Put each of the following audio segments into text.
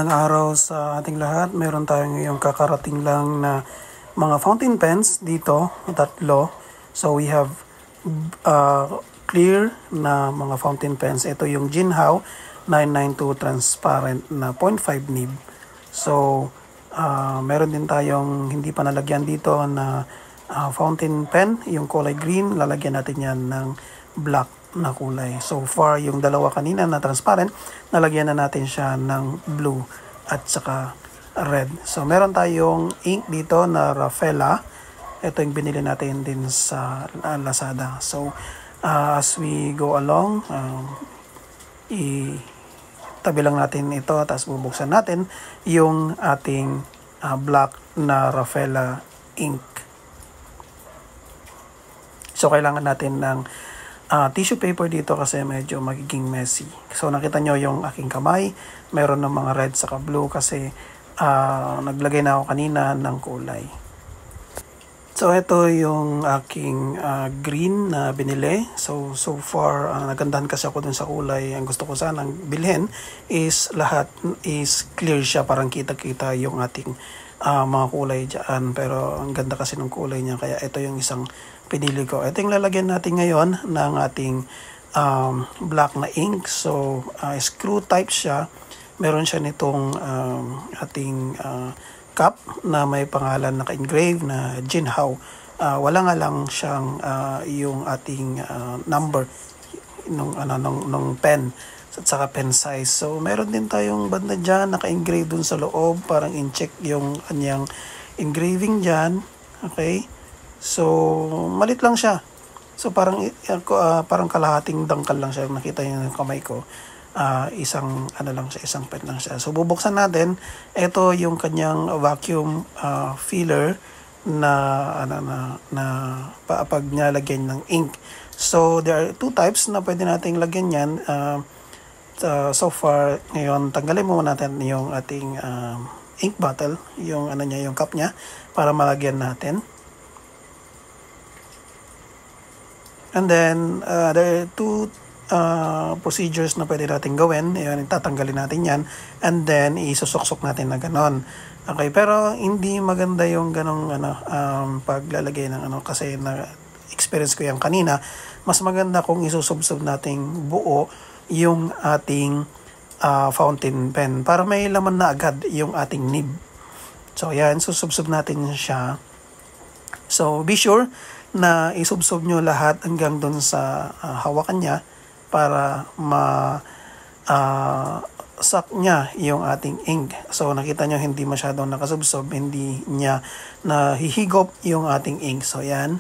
Magandang araw sa ating lahat. Meron tayong ngayong kakarating lang na mga fountain pens dito, tatlo. So we have clear na mga fountain pens. Ito yung Jinhao 992 transparent na 0.5 nib. So meron din tayong hindi pa nalagyan dito na fountain pen, yung kulay green. Lalagyan natin yan ng black na kulay. So far, yung dalawa kanina na transparent, nalagyan na natin siya ng blue at saka red. So meron tayong ink dito na Rafaela. Ito yung binili natin din sa Lazada. So as we go along, itabi lang natin ito, tapos bubuksan natin yung ating black na Rafaela ink. So kailangan natin ng tissue paper dito kasi medyo magiging messy. So nakita nyo yung aking kamay, meron ng mga red saka blue kasi naglagay na ako kanina ng kulay. So ito yung aking green na binili. So far nagandahan kasi ako dun sa kulay. Ang gusto ko sanang bilhin is lahat is clear siya, parang kita-kita yung ating mga kulay dyan. Pero ang ganda kasi ng kulay niya, kaya ito yung isang pinili ko. Ito yung lalagyan natin ngayon ng ating black na ink. So screw type siya. Meron siya nitong ating cup na may pangalan naka-engrave na Jinhao. Wala nga lang siyang yung ating number nung pen at saka pen size. So meron din tayong banda dyan naka-engrave dun sa loob, parang in-check yung kanyang engraving dyan. Okay, so malit lang siya. So parang kalahating dangkal lang siya. Nakita niyo yung kamay ko. Isang lang siya, isang pen lang siya. So bubuksan natin. Ito yung kanyang vacuum filler na pag nilagyan ng ink. So there are two types na pwede nating lagyan yan. So far ngayon tanggalin muna natin yung ating ink bottle, yung yung cup niya, para malagyan natin. And then there are two procedures na pwede natin gawin. Ayan, tatanggalin natin yan and then isusuksok natin na ganon. Okay, pero hindi maganda yung ganong paglalagay ng kasi na experience ko yan kanina. Mas maganda kung isusubsob nating buo yung ating fountain pen para may laman na agad yung ating nib. So yan, susubsob natin siya. So be sure na isubsob nyo lahat hanggang dun sa hawakan niya para sak niya yung ating ink. So nakita nyo hindi masyadong nakasubsob, hindi niya nahihigop yung ating ink. So yan,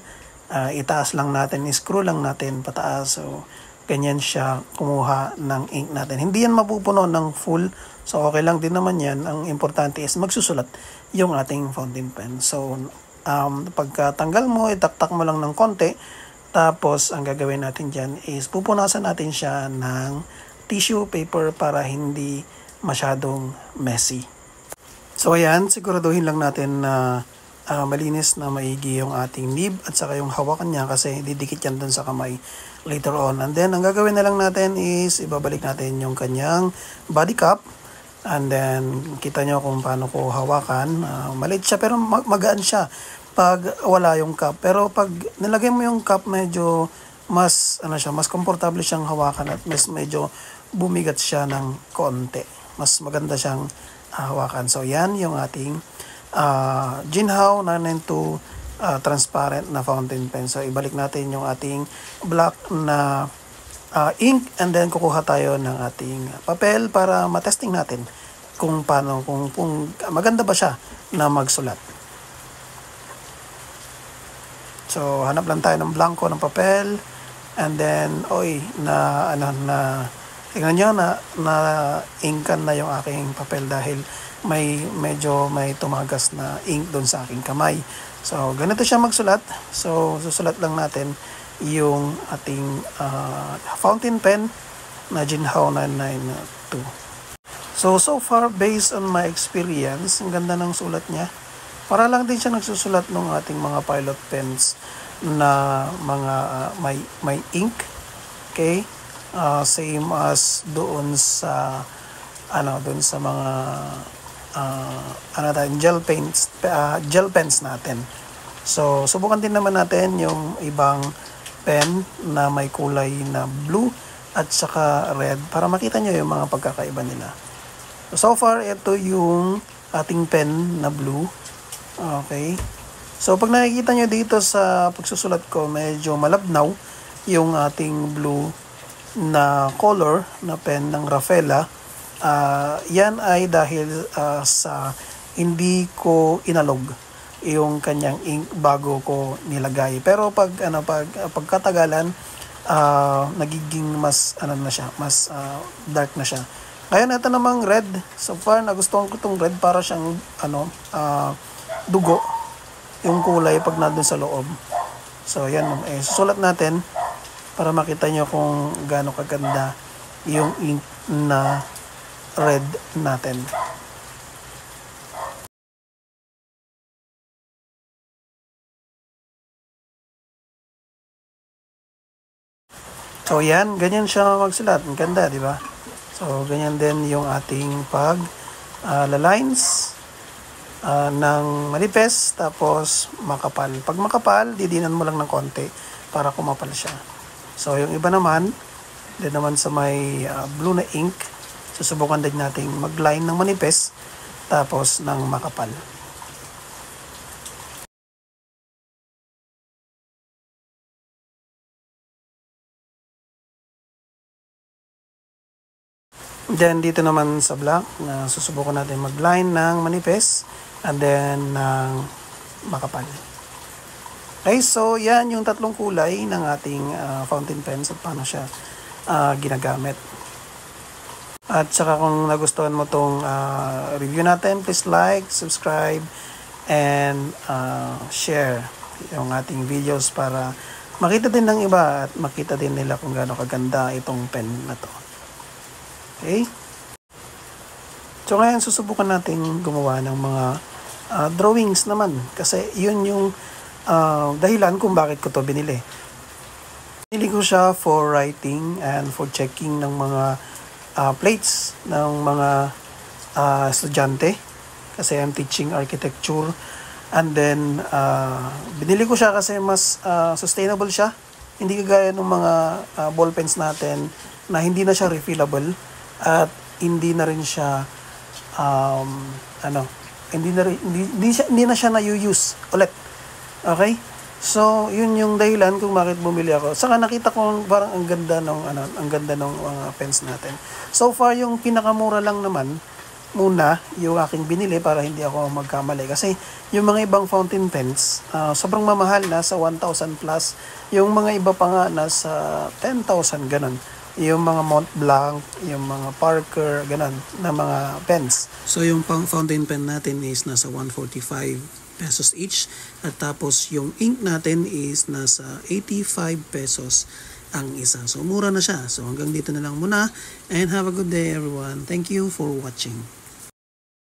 itaas lang natin, screw lang natin pataas. So ganyan siya kumuha ng ink natin. Hindi yan mapupuno ng full. So okay lang din naman yan. Ang importante is magsusulat yung ating fountain pen. So pagkatanggal mo, itaktak mo lang ng konti. Tapos ang gagawin natin dyan is pupunasan natin siya ng tissue paper para hindi masyadong messy. So ayan, siguraduhin lang natin na malinis na maigi yung ating nib at saka yung hawakan niya kasi didikit yan dun sa kamay later on. And then ang gagawin na lang natin is ibabalik natin yung kanyang body cup. And then kita nyo kung paano ko hawakan. Maliit siya pero magaan siya pag wala yung cup. Pero pag nilagay mo yung cup, medyo mas mas komportable siyang hawakan at mas medyo bumigat siya ng konti. Mas maganda siyang hawakan. So yan yung ating Jinhao 992 transparent na fountain pen. So ibalik natin yung ating black na ink and then kukuha tayo ng ating papel para matesting natin kung paano, kung maganda ba siya na magsulat. So hanap lang tayo ng blanco ng papel and then tingnan nyo na inkan na yung aking papel dahil medyo may tumagas na ink doon sa aking kamay. So ganito siya magsulat. So susulat lang natin yung ating fountain pen na Jinhao 992. So far based on my experience, ang ganda ng sulat niya. Para lang din siya nagsusulat ng ating mga pilot pens na mga may ink. Okay? Same as doon sa dun sa mga gel pens natin. So, subukan din naman natin yung ibang pen na may kulay na blue at saka red para makita nyo yung mga pagkakaiba nila. So far, ito yung ating pen na blue. Okay. So, pag nakikita nyo dito sa pagsusulat ko, medyo malabnaw yung ating blue na color na pen ng Rafaela. Yan ay dahil sa hindi ko inalog yung kanyang ink bago ko nilagay. Pero pagkatagalan, nagiging mas na siya, mas dark na siya. Ngayon ito namang red. So far nagustuhan ko tong red para siyang dugo yung kulay pag nandun sa loob. So yan, susulat natin para makita nyo kung gaano kaganda yung ink na red natin. So yan, ganyan siya magsulat. Ang ganda, di ba? So ganyan din yung ating lines ng manipis tapos makapal. Pag makapal, didinan mo lang ng konti para kumapal siya. So yung iba naman, din naman sa may blue na ink, susubukan din nating mag-line ng manipis tapos ng makapal. Then dito naman sa black, susubukan natin mag-line ng manipis and then ng makapal. Okay, so yan yung tatlong kulay ng ating fountain pens at paano siya ginagamit. At saka kung nagustuhan mo tong review natin, please like, subscribe, and share yung ating videos para makita din ng iba at makita din nila kung gaano kaganda itong pen na to. Okay? So ngayon susubukan natin gumawa ng mga drawings naman kasi yun yung dahilan kung bakit ko to binili. Binili ko siya for writing and for checking ng mga plates ng mga estudyante kasi I'm teaching architecture, and then binili ko siya kasi mas sustainable siya, hindi kagaya ng mga ball pens natin na hindi na siya refillable at hindi na rin siya hindi na siya na-use ulit. Okay? So, yun yung dahilan kung bakit bumili ako. Saka nakita ko parang ang ganda ng mga pens natin. So far, yung pinakamura lang naman muna yung aking binili para hindi ako magkamali. Kasi yung mga ibang fountain pens, sobrang mamahal, nasa 1,000 plus. Yung mga iba pa nga nasa 10,000 ganun. Yung mga Montblanc, yung mga Parker, ganun, na mga pens. So yung fountain pen natin is nasa 145 pesos each. At tapos yung ink natin is nasa 85 pesos ang isa. So mura na siya. So hanggang dito na lang muna. And have a good day everyone. Thank you for watching.